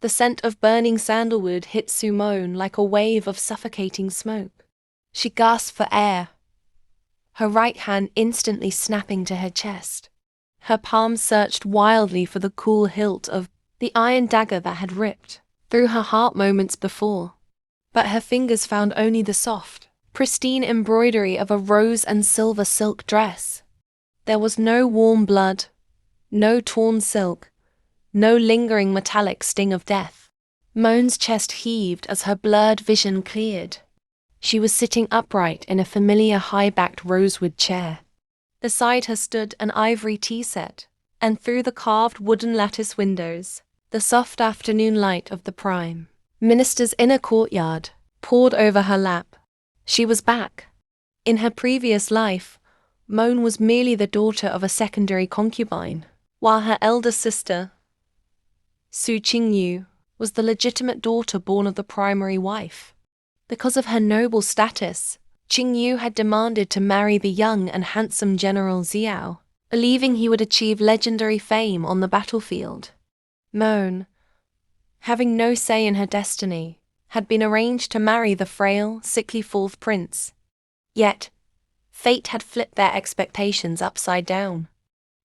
The scent of burning sandalwood hit Moan like a wave of suffocating smoke. She gasped for air, her right hand instantly snapping to her chest. Her palms searched wildly for the cool hilt of the iron dagger that had ripped through her heart moments before. But her fingers found only the soft, pristine embroidery of a rose and silver silk dress. There was no warm blood, no torn silk, no lingering metallic sting of death. Moan's chest heaved as her blurred vision cleared. She was sitting upright in a familiar high-backed rosewood chair. Beside her stood an ivory tea set, and through the carved wooden lattice windows, the soft afternoon light of the prime minister's inner courtyard poured over her lap. She was back. In her previous life, Moan was merely the daughter of a secondary concubine, while her elder sister, Su Qingyu, was the legitimate daughter born of the primary wife. Because of her noble status, Qingyu had demanded to marry the young and handsome General Xiao, believing he would achieve legendary fame on the battlefield. Moan, having no say in her destiny, had been arranged to marry the frail, sickly fourth prince. Yet, fate had flipped their expectations upside down.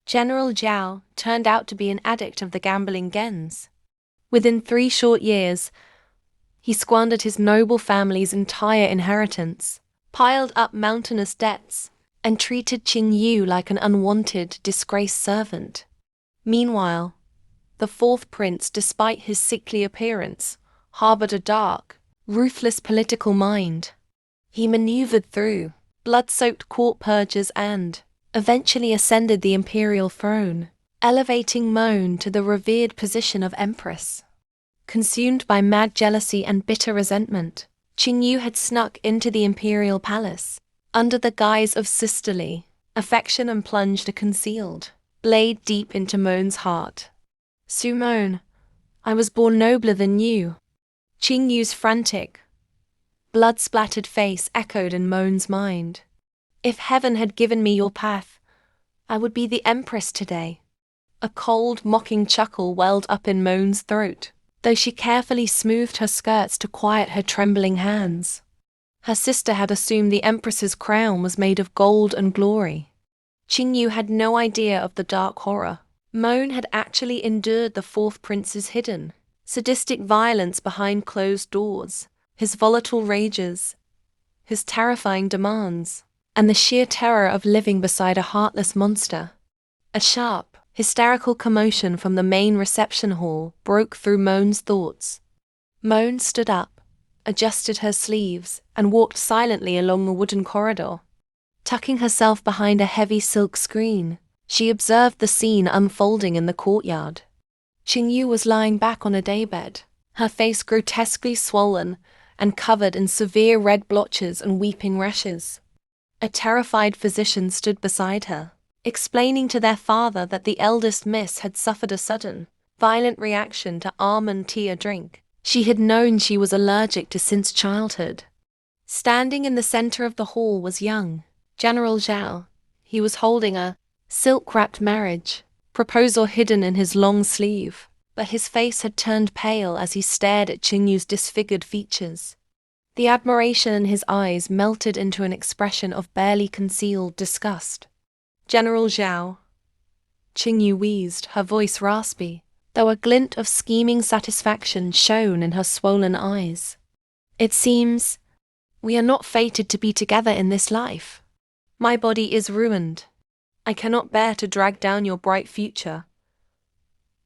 General Zhao turned out to be an addict of the gambling gens. Within 3 short years, he squandered his noble family's entire inheritance, piled up mountainous debts, and treated Qingyu like an unwanted, disgraced servant. Meanwhile, the fourth prince, despite his sickly appearance, harbored a dark, ruthless political mind. He maneuvered through blood-soaked court purges and eventually ascended the imperial throne, elevating Moan to the revered position of empress. Consumed by mad jealousy and bitter resentment, Qingyu had snuck into the imperial palace, under the guise of sisterly affection, and plunged a concealed blade deep into Moan's heart. Moan, I was born nobler than you. Qingyu's frantic, blood-splattered face echoed in Moan's mind. If heaven had given me your path, I would be the empress today. A cold, mocking chuckle welled up in Moan's throat, though she carefully smoothed her skirts to quiet her trembling hands. Her sister had assumed the empress's crown was made of gold and glory. Qingyu had no idea of the dark horror Moan had actually endured the fourth prince's hidden, sadistic violence behind closed doors, his volatile rages, his terrifying demands, and the sheer terror of living beside a heartless monster. A sharp, hysterical commotion from the main reception hall broke through Moan's thoughts. Moan stood up, adjusted her sleeves, and walked silently along the wooden corridor. Tucking herself behind a heavy silk screen, she observed the scene unfolding in the courtyard. Qingyu was lying back on a daybed, her face grotesquely swollen and covered in severe red blotches and weeping rashes. A terrified physician stood beside her, explaining to their father that the eldest miss had suffered a sudden, violent reaction to almond tea drink she had known she was allergic to since childhood. Standing in the center of the hall was young General Zhao. He was holding a silk-wrapped marriage proposal hidden in his long sleeve, but his face had turned pale as he stared at Qingyu's disfigured features. The admiration in his eyes melted into an expression of barely concealed disgust. General Zhao. Qingyu wheezed, her voice raspy, though a glint of scheming satisfaction shone in her swollen eyes. It seems we are not fated to be together in this life. My body is ruined. I cannot bear to drag down your bright future.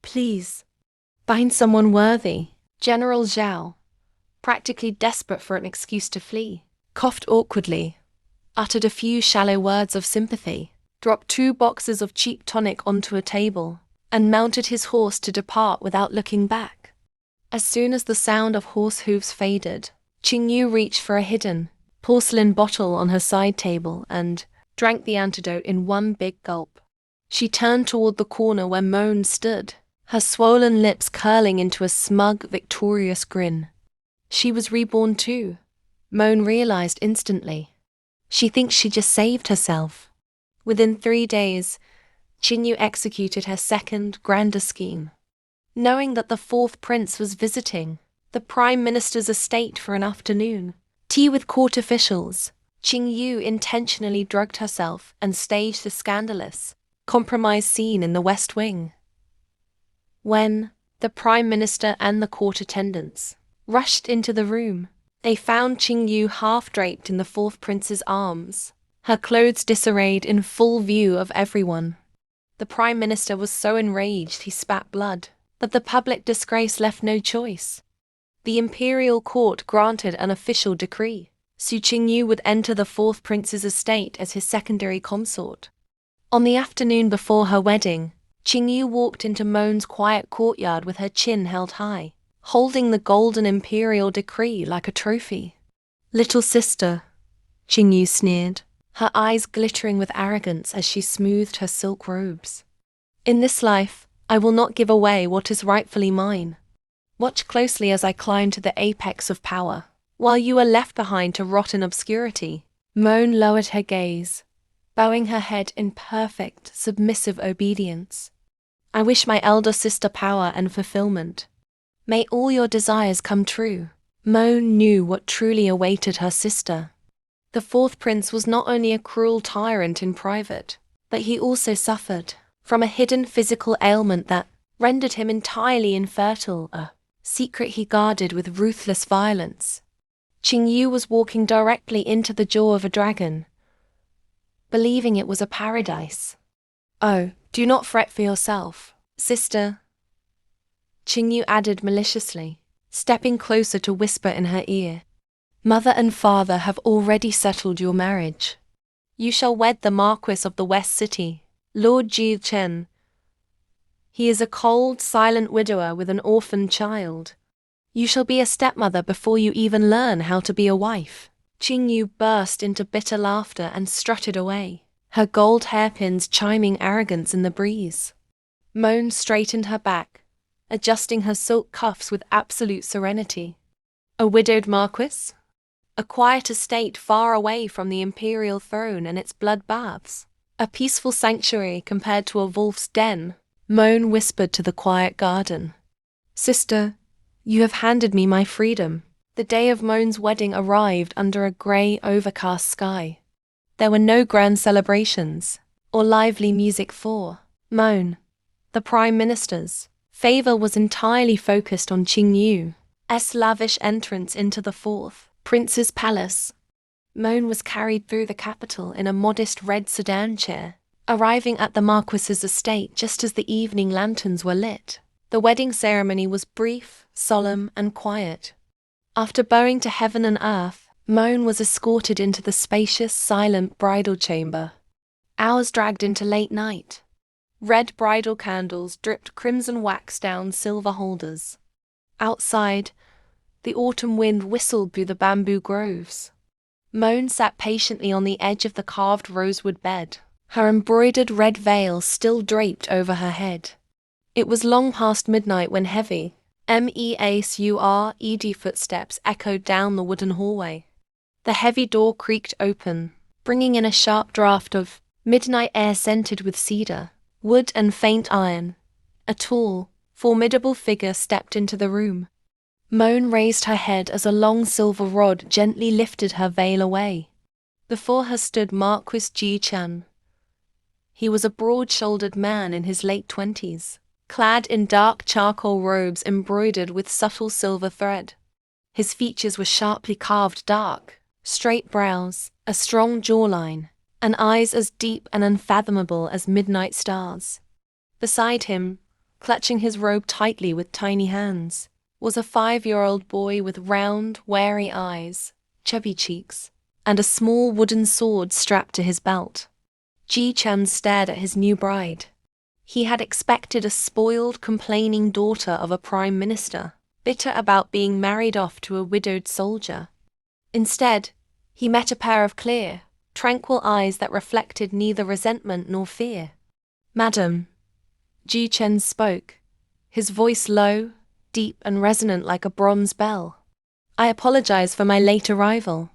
Please, find someone worthy. General Zhao, practically desperate for an excuse to flee, coughed awkwardly, uttered a few shallow words of sympathy, dropped 2 boxes of cheap tonic onto a table, and mounted his horse to depart without looking back. As soon as the sound of horse hooves faded, Qingyu reached for a hidden porcelain bottle on her side table and drank the antidote in one big gulp. She turned toward the corner where Moan stood, her swollen lips curling into a smug, victorious grin. She was reborn too, Moan realized instantly. She thinks she just saved herself. Within 3 days, Qingyu executed her second, grander scheme. knowing that the fourth prince was visiting the Prime Minister's estate for an afternoon tea with court officials, Qing Yu intentionally drugged herself and staged the scandalous compromise scene in the West Wing. When the Prime Minister and the court attendants rushed into the room, they found Qing Yu half-draped in the fourth prince's arms, her clothes disarrayed in full view of everyone. The Prime Minister was so enraged he spat blood, but the public disgrace left no choice. The Imperial Court granted an official decree. Su Qingyu would enter the fourth prince's estate as his secondary consort. On the afternoon before her wedding, Qingyu walked into Moan's quiet courtyard with her chin held high, holding the golden imperial decree like a trophy. "Little sister," Qingyu sneered, her eyes glittering with arrogance as she smoothed her silk robes. "In this life, I will not give away what is rightfully mine. Watch closely as I climb to the apex of power, while you are left behind to rot in obscurity." Moan lowered her gaze, bowing her head in perfect, submissive obedience. "I wish my elder sister power and fulfillment. May all your desires come true." Moan knew what truly awaited her sister. The fourth prince was not only a cruel tyrant in private, but he also suffered from a hidden physical ailment that rendered him entirely infertile, a secret he guarded with ruthless violence. Qing Yu was walking directly into the jaw of a dragon, believing it was a paradise. "Oh, do not fret for yourself, sister," Qing Yu added maliciously, stepping closer to whisper in her ear. "Mother and father have already settled your marriage. You shall wed the Marquis of the West City, Lord Gu Chen. He is a cold, silent widower with an orphaned child. You shall be a stepmother before you even learn how to be a wife." Qing Yu burst into bitter laughter and strutted away, her gold hairpins chiming arrogance in the breeze. Moan straightened her back, adjusting her silk cuffs with absolute serenity. A widowed marquis? A quiet estate far away from the imperial throne and its blood baths. A peaceful sanctuary compared to a wolf's den, Moan whispered to the quiet garden. "Sister, you have handed me my freedom." The day of Moan's wedding arrived under a grey, overcast sky. There were no grand celebrations or lively music for Moan, the Prime Minister's favour was entirely focused on Qing Yu's lavish entrance into the fourth prince's palace. Moan was carried through the capital in a modest red sedan chair, arriving at the Marquis's estate just as the evening lanterns were lit. The wedding ceremony was brief, solemn, and quiet. After bowing to heaven and earth, Moan was escorted into the spacious, silent bridal chamber. Hours dragged into late night. Red bridal candles dripped crimson wax down silver holders. Outside, the autumn wind whistled through the bamboo groves. Moan sat patiently on the edge of the carved rosewood bed, her embroidered red veil still draped over her head. It was long past midnight when heavy, MEASURED footsteps echoed down the wooden hallway. The heavy door creaked open, bringing in a sharp draft of midnight air scented with cedar, wood and faint iron. A tall, formidable figure stepped into the room. Moan raised her head as a long silver rod gently lifted her veil away. Before her stood Marquis Gu Chen. He was a broad-shouldered man in his late 20s. Clad in dark charcoal robes embroidered with subtle silver thread. His features were sharply carved dark, straight brows, a strong jawline, and eyes as deep and unfathomable as midnight stars. Beside him, clutching his robe tightly with tiny hands, was a 5-year-old boy with round, wary eyes, chubby cheeks, and a small wooden sword strapped to his belt. Ji Chan stared at his new bride. He had expected a spoiled, complaining daughter of a prime minister, bitter about being married off to a widowed soldier. Instead, he met a pair of clear, tranquil eyes that reflected neither resentment nor fear. "Madam," Gu Chen spoke, his voice low, deep and resonant like a bronze bell. "I apologize for my late arrival.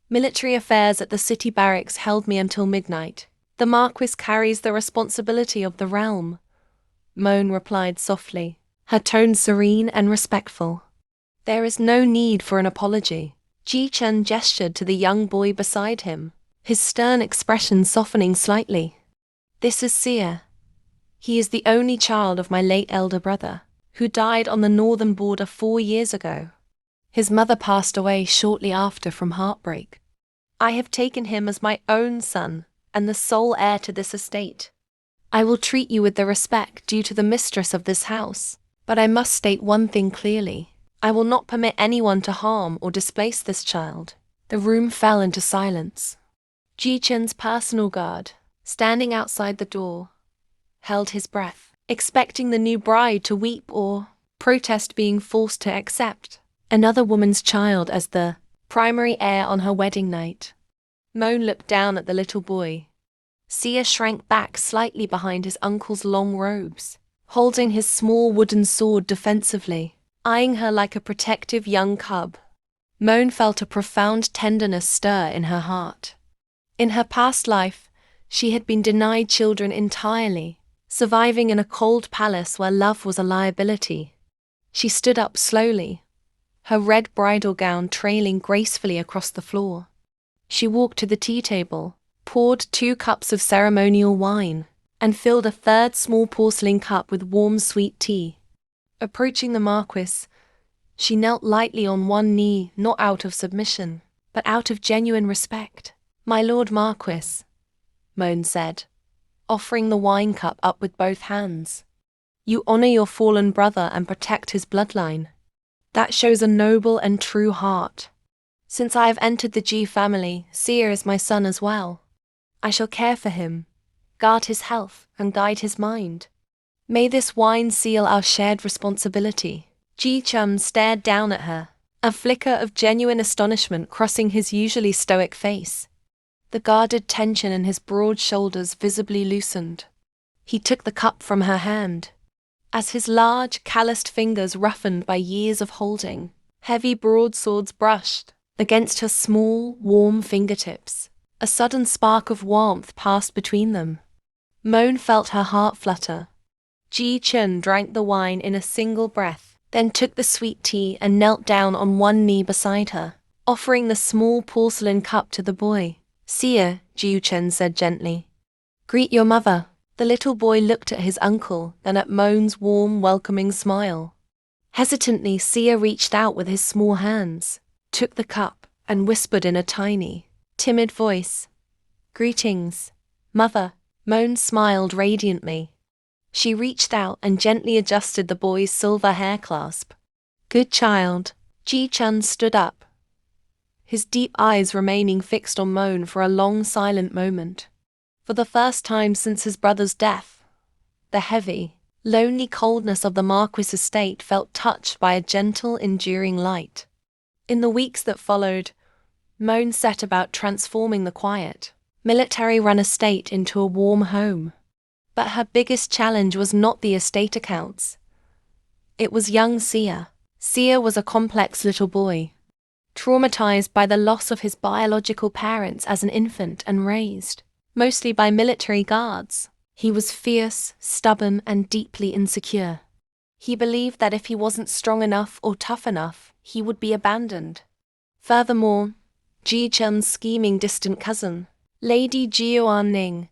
Military affairs at the city barracks held me until midnight. The Marquis carries the responsibility of the realm," Moan replied softly, her tone serene and respectful. "There is no need for an apology." Gu Chen gestured to the young boy beside him, his stern expression softening slightly. "This is Seer. He is the only child of my late elder brother, who died on the northern border 4 years ago. His mother passed away shortly after from heartbreak. I have taken him as my own son and the sole heir to this estate. I will treat you with the respect due to the mistress of this house, but I must state one thing clearly. I will not permit anyone to harm or displace this child." The room fell into silence. Gu Chen's personal guard, standing outside the door, held his breath, expecting the new bride to weep or protest being forced to accept another woman's child as the primary heir on her wedding night. Moan looked down at the little boy. Seer shrank back slightly behind his uncle's long robes, holding his small wooden sword defensively, eyeing her like a protective young cub. Moan felt a profound tenderness stir in her heart. In her past life, she had been denied children entirely, surviving in a cold palace where love was a liability. She stood up slowly, her red bridal gown trailing gracefully across the floor. She walked to the tea table, poured 2 cups of ceremonial wine, and filled a 3rd small porcelain cup with warm sweet tea. Approaching the Marquis, she knelt lightly on one knee, not out of submission, but out of genuine respect. "My Lord Marquis," Moan said, offering the wine cup up with both hands. "You honor your fallen brother and protect his bloodline. That shows a noble and true heart. Since I have entered the Gu family, Seer is my son as well. I shall care for him, guard his health, and guide his mind. May this wine seal our shared responsibility." Gu Chen stared down at her, a flicker of genuine astonishment crossing his usually stoic face. The guarded tension in his broad shoulders visibly loosened. He took the cup from her hand. As his large, calloused fingers roughened by years of holding, heavy broadswords brushed against her small, warm fingertips. A sudden spark of warmth passed between them. Moan felt her heart flutter. Gu Chen drank the wine in a single breath, then took the sweet tea and knelt down on one knee beside her, offering the small porcelain cup to the boy. "Seer," Gu Chen said gently. "Greet your mother." The little boy looked at his uncle, then at Moan's warm, welcoming smile. Hesitantly, Seer reached out with his small hands, took the cup, and whispered in a tiny, timid voice, "Greetings, Mother." Moan smiled radiantly. She reached out and gently adjusted the boy's silver hair clasp. "Good child." Gu Chen stood up, his deep eyes remaining fixed on Moan for a long silent moment. For the first time since his brother's death, the heavy, lonely coldness of the Marquis' estate felt touched by a gentle, enduring light. In the weeks that followed, Moan set about transforming the quiet, military-run estate into a warm home. But her biggest challenge was not the estate accounts. It was young Seer. Seer was a complex little boy, traumatized by the loss of his biological parents as an infant and raised mostly by military guards. He was fierce, stubborn, and deeply insecure. He believed that if he wasn't strong enough or tough enough, he would be abandoned. Furthermore, Gu Chen's scheming distant cousin, Lady Jiuanning,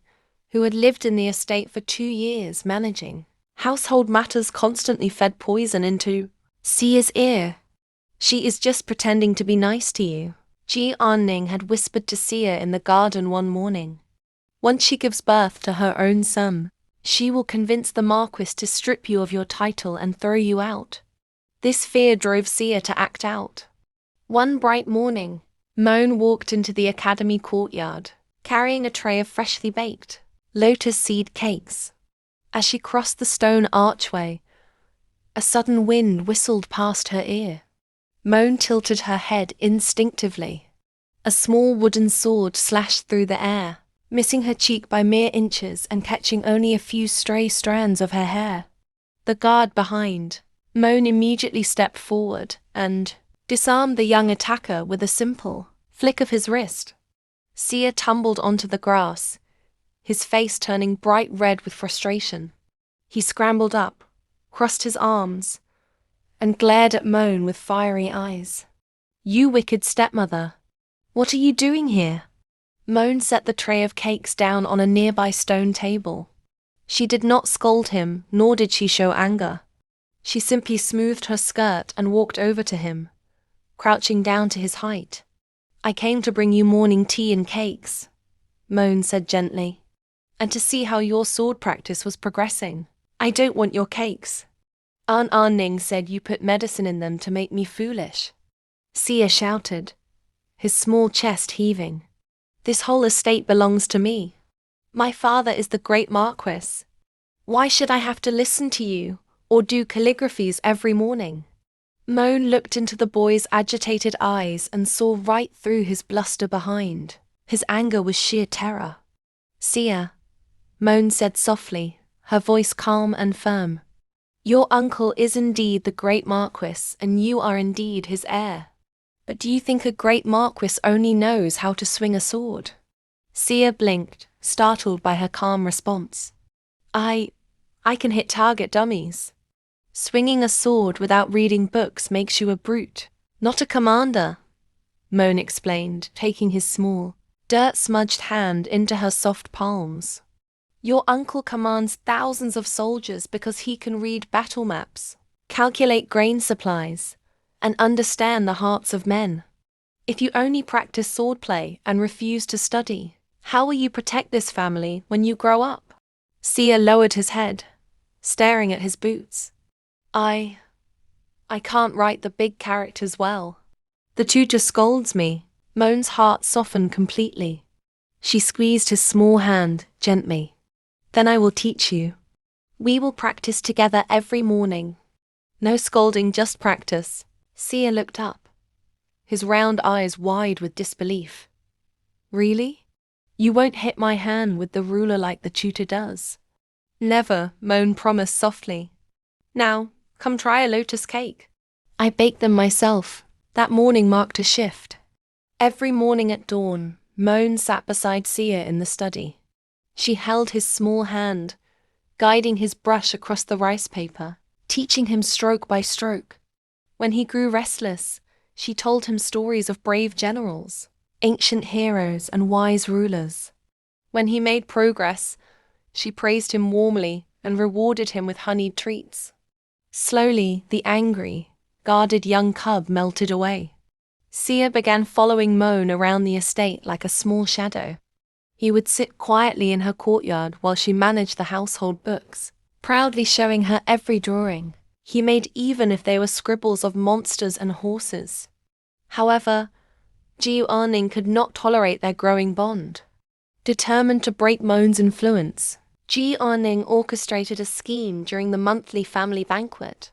who had lived in the estate for 2 years managing household matters, constantly fed poison into Seer's ear. "She is just pretending to be nice to you," Jiuanning had whispered to Seer in the garden one morning. "Once she gives birth to her own son, she will convince the Marquis to strip you of your title and throw you out." This fear drove Seer to act out. One bright morning, Moan walked into the academy courtyard, carrying a tray of freshly baked lotus seed cakes. As she crossed the stone archway, a sudden wind whistled past her ear. Moan tilted her head instinctively. A small wooden sword slashed through the air, missing her cheek by mere inches and catching only a few stray strands of her hair. The guard behind, Moan immediately stepped forward and disarmed the young attacker with a simple flick of his wrist. Seer tumbled onto the grass, his face turning bright red with frustration. He scrambled up, crossed his arms, and glared at Moan with fiery eyes. "You wicked stepmother! What are you doing here?" Moan set the tray of cakes down on a nearby stone table. She did not scold him, nor did she show anger. She simply smoothed her skirt and walked over to him, crouching down to his height. "I came to bring you morning tea and cakes," Moan said gently, "and to see how your sword practice was progressing. I don't want your cakes. Aunt Ning said you put medicine in them to make me foolish." Sia shouted, his small chest heaving. "This whole estate belongs to me. My father is the great Marquis. Why should I have to listen to you or do calligraphies every morning?" Moan looked into the boy's agitated eyes and saw right through his bluster behind. His anger was sheer terror. "Sia," Moan said softly, her voice calm and firm. "Your uncle is indeed the great Marquis, and you are indeed his heir. But do you think a great Marquis only knows how to swing a sword?" Sia blinked, startled by her calm response. I can hit target dummies. Swinging a sword without reading books makes you a brute, not a commander," Moan explained, taking his small, dirt-smudged hand into her soft palms. "Your uncle commands thousands of soldiers because he can read battle maps, calculate grain supplies, and understand the hearts of men. If you only practice swordplay and refuse to study, how will you protect this family when you grow up?" Sia lowered his head, staring at his boots. I can't write the big characters well. The tutor scolds me." Moan's heart softened completely. She squeezed his small hand gently. "Then I will teach you. We will practice together every morning. No scolding, just practice." Sia looked up, his round eyes wide with disbelief. "Really? You won't hit my hand with the ruler like the tutor does?" "Never," Moan promised softly. "Now, come try a lotus cake." "I baked them myself." That morning marked a shift. Every morning at dawn, Moan sat beside Sia in the study. She held his small hand, guiding his brush across the rice paper, teaching him stroke by stroke. When he grew restless, she told him stories of brave generals, ancient heroes, and wise rulers. When he made progress, she praised him warmly and rewarded him with honeyed treats. Slowly, the angry, guarded young cub melted away. Sia began following Moan around the estate like a small shadow. He would sit quietly in her courtyard while she managed the household books, proudly showing her every drawing he made, even if they were scribbles of monsters and horses. However, Gu Chen could not tolerate their growing bond. Determined to break Moan's influence, Gu Chen orchestrated a scheme during the monthly family banquet.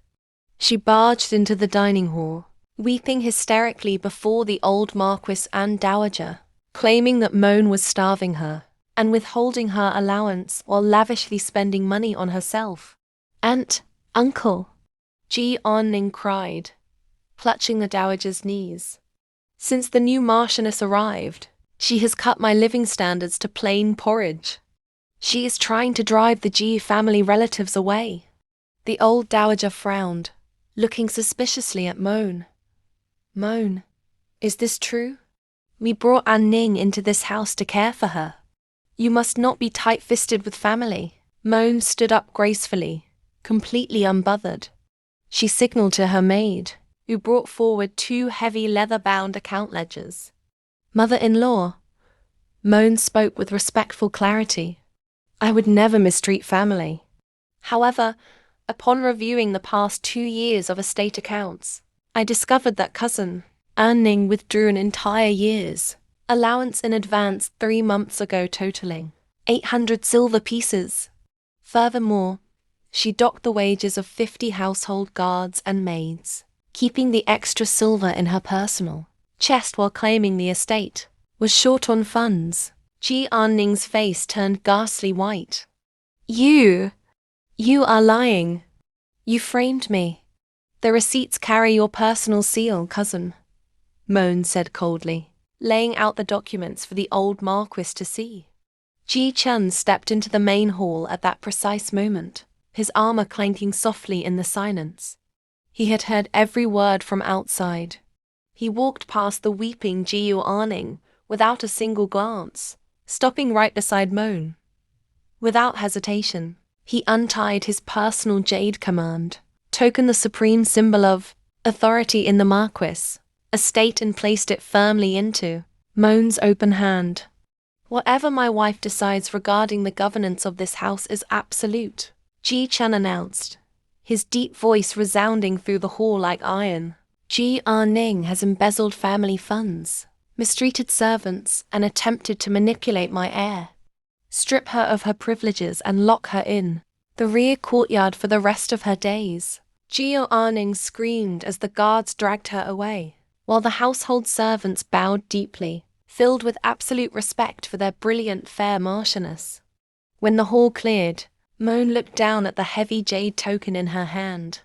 She barged into the dining hall, weeping hysterically before the old Marquis and Dowager, claiming that Moan was starving her and withholding her allowance while lavishly spending money on herself. "Aunt, uncle," Gu Chen cried, clutching the Dowager's knees. "Since the new Marchioness arrived, she has cut my living standards to plain porridge. She is trying to drive the Ji family relatives away." The old Dowager frowned, looking suspiciously at Moan. "Moan, is this true? We brought An Ning into this house to care for her. You must not be tight-fisted with family." Moan stood up gracefully, completely unbothered. She signaled to her maid, who brought forward 2 heavy leather-bound account ledgers. "Mother-in-law," Moan spoke with respectful clarity, "I would never mistreat family. However, upon reviewing the past 2 years of estate accounts, I discovered that cousin An Ning withdrew an entire year's allowance in advance 3 months ago, totaling 800 silver pieces. Furthermore, she docked the wages of 50 household guards and maids, keeping the extra silver in her personal chest while claiming the estate was short on funds." Gu Ning's face turned ghastly white. You are lying. You framed me. The receipts carry your personal seal, cousin," Moan said coldly, laying out the documents for the old Marquis to see. Gu Chen stepped into the main hall at that precise moment. his armor clanking softly in the silence. He had heard every word from outside. He walked past the weeping Gu Chen without a single glance, stopping right beside Moan. Without hesitation, he untied his personal jade command, token the supreme symbol of authority in the Marquis, estate, and placed it firmly into Moan's open hand. Whatever my wife decides regarding the governance of this house is absolute, Gu Chen announced, his deep voice resounding through the hall like iron. Gu Chen has embezzled family funds, mistreated servants, and attempted to manipulate my heir. Strip her of her privileges and lock her in the rear courtyard for the rest of her days. Gu Chen screamed as the guards dragged her away, while the household servants bowed deeply, filled with absolute respect for their brilliant fair marchioness. When the hall cleared, Moan looked down at the heavy jade token in her hand,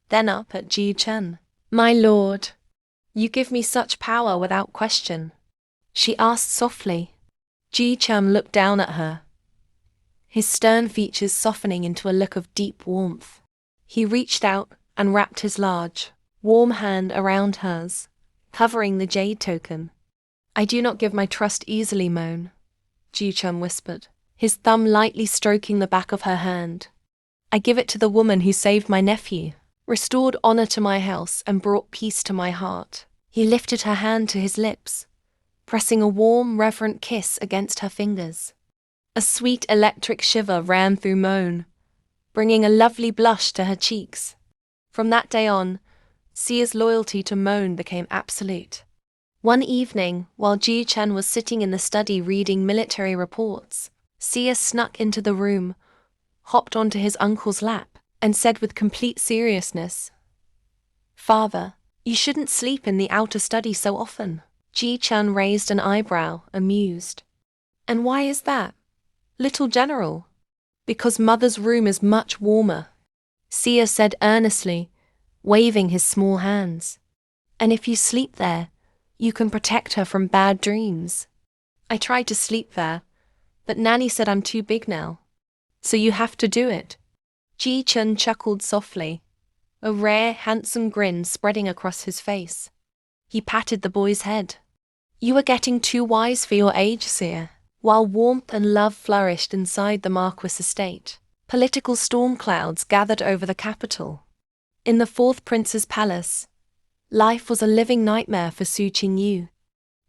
then up at Gu Chen. "My lord, you give me such power without question?" she asked softly. Gu Chen looked down at her, his stern features softening into a look of deep warmth. He reached out and wrapped his large, warm hand around hers, covering the jade token. "I do not give my trust easily, Moan," Gu Chen whispered, his thumb lightly stroking the back of her hand. "I give it to the woman who saved my nephew, restored honor to my house, and brought peace to my heart." He lifted her hand to his lips, pressing a warm, reverent kiss against her fingers. A sweet electric shiver ran through Moan, bringing a lovely blush to her cheeks. From that day on, Sia's loyalty to Moan became absolute. One evening, while Gu Chen was sitting in the study reading military reports, Sia snuck into the room, hopped onto his uncle's lap, and said with complete seriousness, "Father, you shouldn't sleep in the outer study so often." Gu Chen raised an eyebrow, amused. "And why is that, little general?" "Because mother's room is much warmer," Sia said earnestly, waving his small hands. "And if you sleep there, you can protect her from bad dreams." "I tried to sleep there, but Nanny said I'm too big now. So you have to do it." Gu Chen chuckled softly, a rare, handsome grin spreading across his face. He patted the boy's head. "You are getting too wise for your age, Sia." While warmth and love flourished inside the Marquis estate, political storm clouds gathered over the capital. In the fourth prince's palace, life was a living nightmare for Su Qingyu.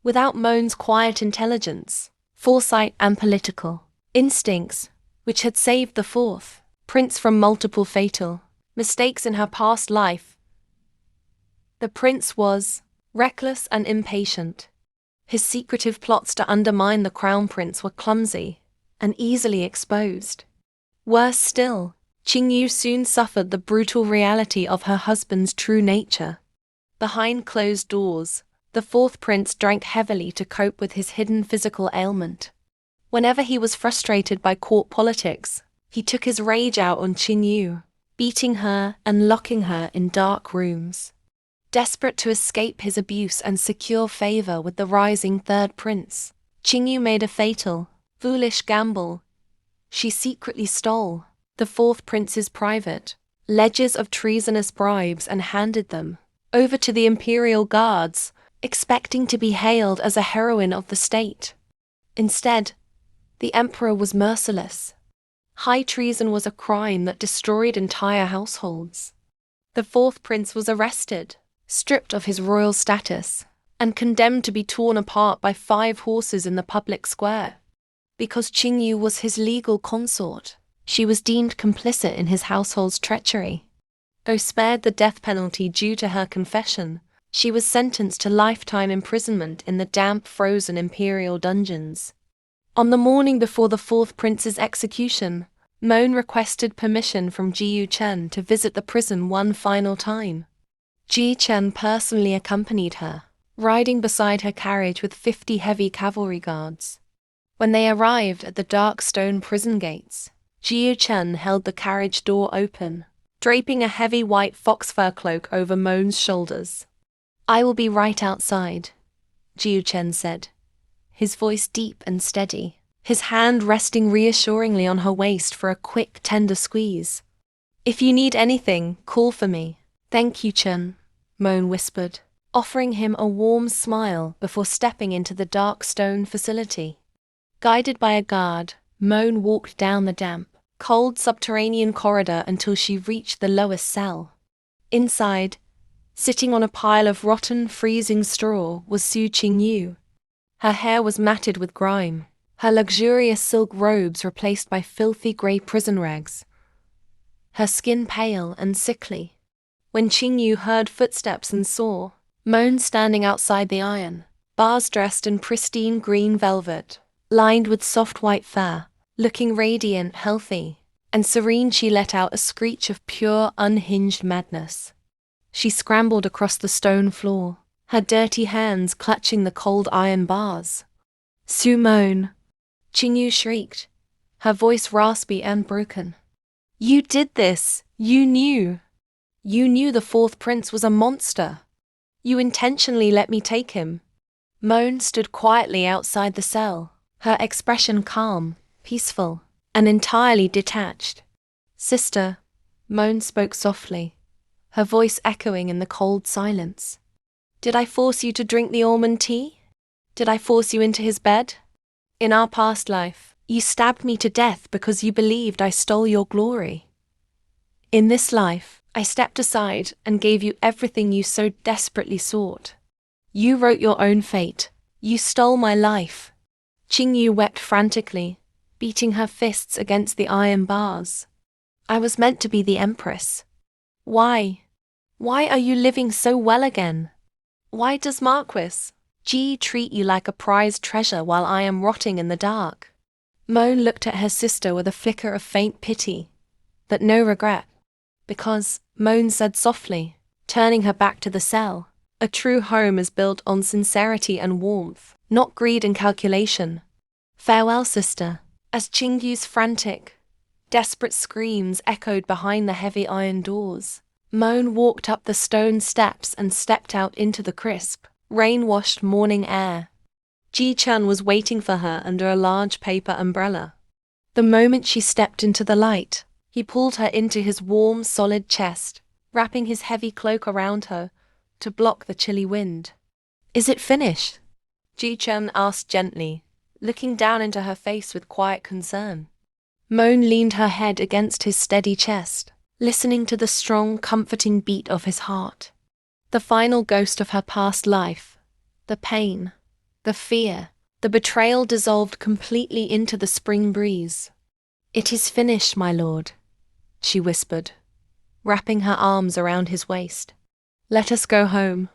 Without Moan's quiet intelligence, foresight, and political instincts, which had saved the fourth prince from multiple fatal mistakes in her past life, the prince was reckless and impatient. His secretive plots to undermine the crown prince were clumsy and easily exposed. Worse still, Qingyu soon suffered the brutal reality of her husband's true nature. Behind closed doors, the fourth prince drank heavily to cope with his hidden physical ailment. Whenever he was frustrated by court politics, he took his rage out on Qingyu, beating her and locking her in dark rooms. Desperate to escape his abuse and secure favor with the rising third prince, Qingyu made a fatal, foolish gamble. She secretly stole the fourth prince's private ledgers of treasonous bribes and handed them over to the Imperial Guards, expecting to be hailed as a heroine of the state. Instead, the emperor was merciless. High treason was a crime that destroyed entire households. The fourth prince was arrested, stripped of his royal status, and condemned to be torn apart by 5 horses in the public square. Because Qingyu was his legal consort, she was deemed complicit in his household's treachery. Though spared the death penalty due to her confession, she was sentenced to lifetime imprisonment in the damp, frozen imperial dungeons. On the morning before the fourth prince's execution, Moan requested permission from Gu Chen to visit the prison one final time. Gu Chen personally accompanied her, riding beside her carriage with 50 heavy cavalry guards. When they arrived at the dark stone prison gates, Gu Chen held the carriage door open, draping a heavy white fox fur cloak over Moan's shoulders. "I will be right outside," Gu Chen said, his voice deep and steady, his hand resting reassuringly on her waist for a quick, tender squeeze. If you need anything, call for me. Thank you, Chen, Moan whispered, offering him a warm smile before stepping into the dark stone facility. Guided by a guard, Moan walked down the damp, cold subterranean corridor until she reached the lowest cell. Inside, sitting on a pile of rotten, freezing straw, was Su Qingyu. Her hair was matted with grime, her luxurious silk robes replaced by filthy grey prison rags. Her skin pale and sickly. When Qingyu heard footsteps and saw Moan standing outside the iron bars dressed in pristine green velvet, lined with soft white fur, looking radiant, healthy, and serene, she let out a screech of pure, unhinged madness. She scrambled across the stone floor, her dirty hands clutching the cold iron bars. Su Moan! Qingyu shrieked, her voice raspy and broken. You did this! You knew! You knew the fourth prince was a monster! You intentionally let me take him. Moan stood quietly outside the cell, her expression calm, peaceful, and entirely detached. Sister, Moan spoke softly, her voice echoing in the cold silence. Did I force you to drink the almond tea? Did I force you into his bed? In our past life, you stabbed me to death because you believed I stole your glory. In this life, I stepped aside and gave you everything you so desperately sought. You wrote your own fate. You stole my life. Qingyu wept frantically, beating her fists against the iron bars. I was meant to be the empress. Why? Why are you living so well again? Why does Marquis Gu treat you like a prized treasure while I am rotting in the dark? Moan looked at her sister with a flicker of faint pity, but no regret. Because, Moan said softly, turning her back to the cell, a true home is built on sincerity and warmth, not greed and calculation. Farewell, sister. As Qingyu's frantic, desperate screams echoed behind the heavy iron doors, Moan walked up the stone steps and stepped out into the crisp, rain-washed morning air. Gu Chen was waiting for her under a large paper umbrella. The moment she stepped into the light, he pulled her into his warm, solid chest, wrapping his heavy cloak around her to block the chilly wind. Is it finished? Gu Chen asked gently, looking down into her face with quiet concern. Moan leaned her head against his steady chest, listening to the strong, comforting beat of his heart. The final ghost of her past life, the pain, the fear, the betrayal dissolved completely into the spring breeze. It is finished, my lord, she whispered, wrapping her arms around his waist. Let us go home.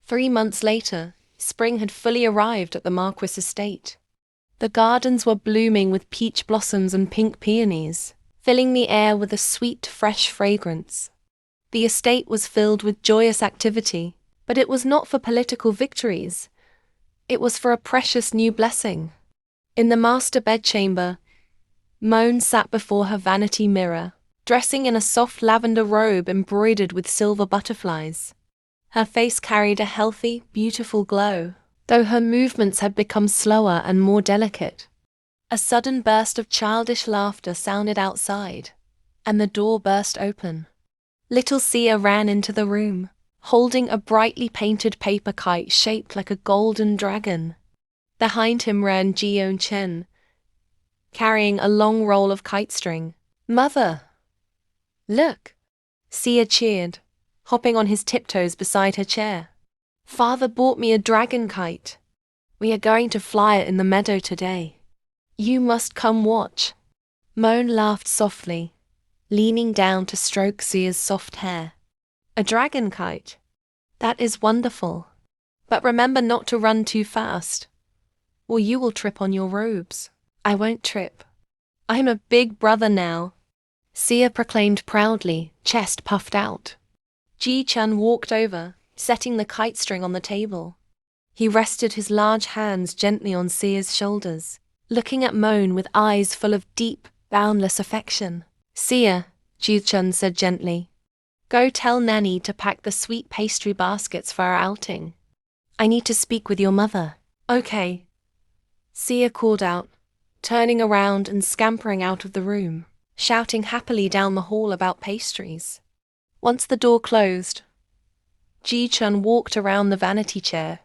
3 months later, spring had fully arrived at the Marquis estate. The gardens were blooming with peach blossoms and pink peonies, filling the air with a sweet, fresh fragrance. The estate was filled with joyous activity, but it was not for political victories. It was for a precious new blessing. In the master bedchamber, Moan sat before her vanity mirror, dressing in a soft lavender robe embroidered with silver butterflies. Her face carried a healthy, beautiful glow, though her movements had become slower and more delicate. A sudden burst of childish laughter sounded outside, and the door burst open. Little Sia ran into the room, holding a brightly painted paper kite shaped like a golden dragon. Behind him ran Gu Chen, carrying a long roll of kite string. Mother! Look! Sia cheered, hopping on his tiptoes beside her chair. Father bought me a dragon kite. We are going to fly it in the meadow today. You must come watch. Moan laughed softly, leaning down to stroke Sia's soft hair. A dragon kite? That is wonderful. But remember not to run too fast, or you will trip on your robes. I won't trip. I'm a big brother now, Sia proclaimed proudly, chest puffed out. Gu Chen walked over, setting the kite string on the table. He rested his large hands gently on Sia's shoulders, looking at Moan with eyes full of deep, boundless affection. Sia, Gu Chen said gently, go tell Nanny to pack the sweet pastry baskets for our outing. I need to speak with your mother. Okay, Sia called out, turning around and scampering out of the room. shouting happily down the hall about pastries. Once the door closed, Gu Chen walked around the vanity chair.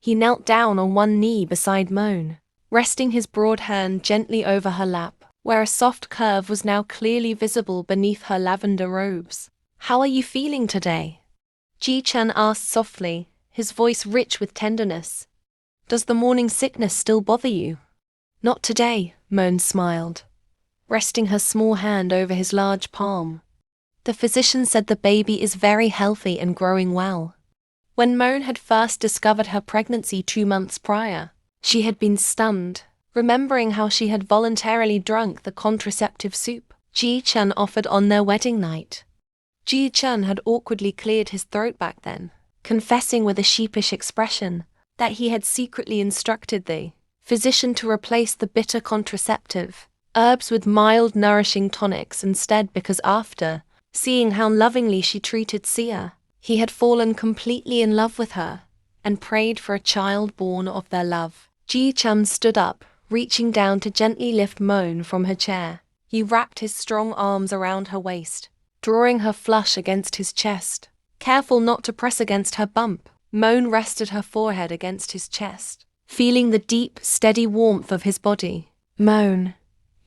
He knelt down on one knee beside Moan, resting his broad hand gently over her lap, where a soft curve was now clearly visible beneath her lavender robes. "How are you feeling today?" Gu Chen asked softly, his voice rich with tenderness. "Does the morning sickness still bother you?" "Not today," Moan smiled, resting her small hand over his large palm. "The physician said the baby is very healthy and growing well." When Moan had first discovered her pregnancy 2 months prior, she had been stunned, remembering how she had voluntarily drunk the contraceptive soup Gu Chen offered on their wedding night. Gu Chen had awkwardly cleared his throat back then, confessing with a sheepish expression that he had secretly instructed the physician to replace the bitter contraceptive herbs with mild, nourishing tonics instead, because after seeing how lovingly she treated Sia, he had fallen completely in love with her and prayed for a child born of their love. Gu Chen stood up, reaching down to gently lift Moan from her chair. He wrapped his strong arms around her waist, drawing her flush against his chest. Careful not to press against her bump, Moan rested her forehead against his chest, feeling the deep, steady warmth of his body. "Moan,"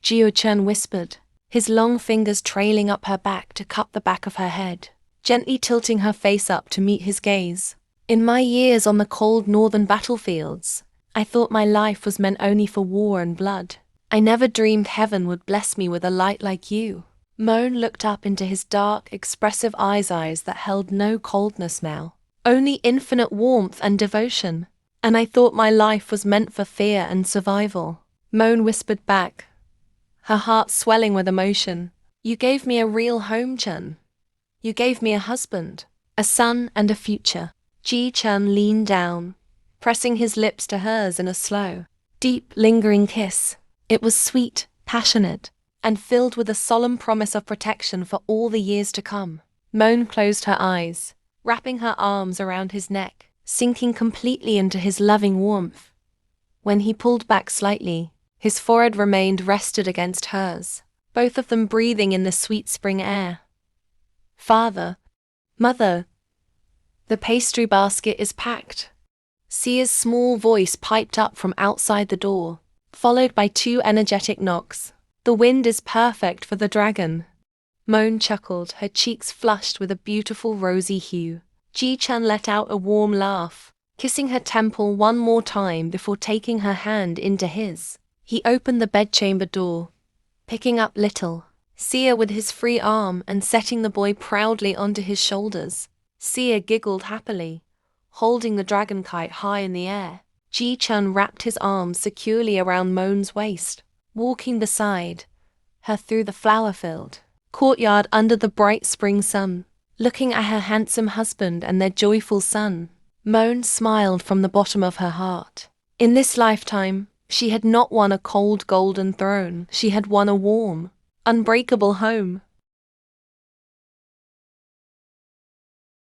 Gu Chen whispered, his long fingers trailing up her back to cup the back of her head, gently tilting her face up to meet his gaze. "In my years on the cold northern battlefields, I thought my life was meant only for war and blood. I never dreamed heaven would bless me with a light like you." Moan looked up into his dark, expressive eyes that held no coldness now, only infinite warmth and devotion. "And I thought my life was meant for fear and survival," Moan whispered back, her heart swelling with emotion. "You gave me a real home, Chen. You gave me a husband, a son, and a future." Gu Chen leaned down, pressing his lips to hers in a slow, deep, lingering kiss. It was sweet, passionate, and filled with a solemn promise of protection for all the years to come. Moan closed her eyes, wrapping her arms around his neck, sinking completely into his loving warmth. When he pulled back slightly, his forehead remained rested against hers, both of them breathing in the sweet spring air. "Father, Mother, the pastry basket is packed." Sia's small voice piped up from outside the door, followed by 2 energetic knocks. "The wind is perfect for the dragon." Moan chuckled, her cheeks flushed with a beautiful rosy hue. Gu Chen let out a warm laugh, kissing her temple one more time before taking her hand into his. He opened the bedchamber door, picking up little Sia with his free arm and setting the boy proudly onto his shoulders. Sia giggled happily, holding the dragon kite high in the air. Gu Chen wrapped his arms securely around Moan's waist, walking beside her through the flower-filled courtyard under the bright spring sun, looking at her handsome husband and their joyful son. Moan smiled from the bottom of her heart. In this lifetime, she had not won a cold golden throne. She had won a warm, unbreakable home.